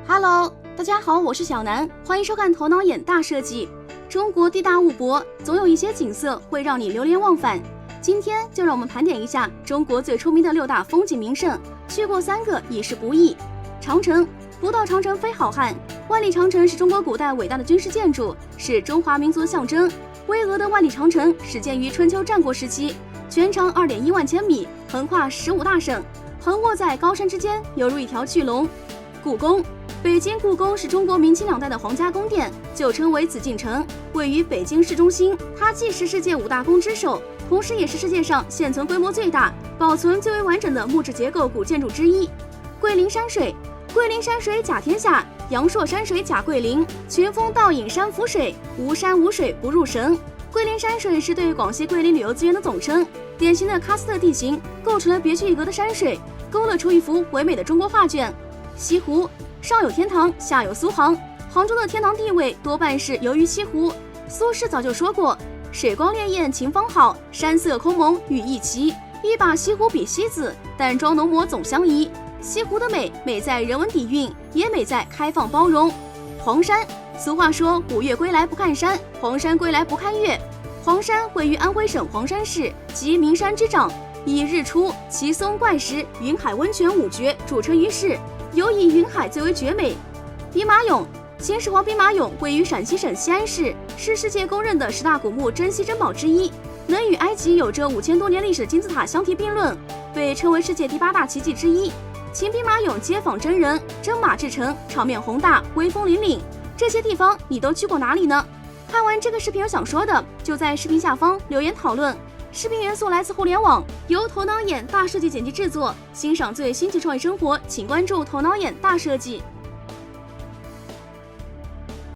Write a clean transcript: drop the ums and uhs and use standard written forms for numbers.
Hello， 大家好，我是小南，欢迎收看《头脑眼大设计》。中国地大物博，总有一些景色会让你流连忘返。今天就让我们盘点一下中国最出名的6大风景名胜，去过3个已是不易。长城，不到长城非好汉。万里长城是中国古代伟大的军事建筑，是中华民族的象征。巍峨的万里长城始建于春秋战国时期，全长2.1万千米，横跨15大省，横卧在高山之间，犹如一条巨龙。故宫，北京故宫是中国明清2代的皇家宫殿，旧称为紫禁城，位于北京市中心。它既是世界5大宫之首，同时也是世界上现存规模最大、保存最为完整的木质结构古建筑之一。桂林山水，桂林山水甲天下，阳朔山水甲桂林，群峰倒影山浮水，无山无水不入神。桂林山水是对广西桂林旅游资源的总称，典型的喀斯特地形构成了别具一格的山水，勾勒出一幅唯美的中国画卷。西湖，上有天堂，下有苏杭，杭州的天堂地位多半是由于西湖。苏轼早就说过，水光潋滟晴方好，山色空蒙雨亦奇，欲把西湖比西子，但装浓抹总相宜。西湖的美，美在人文底蕴，也美在开放包容。黄山，俗话说五岳归来不看山，黄山归来不看岳。黄山位于安徽省黄山市，即名山之长，以日出、奇松怪石、云海温泉5绝著称于世，尤以云海最为绝美。兵马俑，秦始皇兵马俑位于陕西省西安市，是世界公认的10大古墓珍稀珍宝之一，能与埃及有着5000多年历史的金字塔相提并论，被称为世界第8大奇迹之一。秦兵马俑街坊真人，真马制成，场面宏大，威风凛凛。这些地方你都去过哪里呢？看完这个视频有想说的，就在视频下方留言讨论。视频元素来自互联网，由头脑眼大设计剪辑制作。欣赏最新奇创意生活，请关注头脑眼大设计。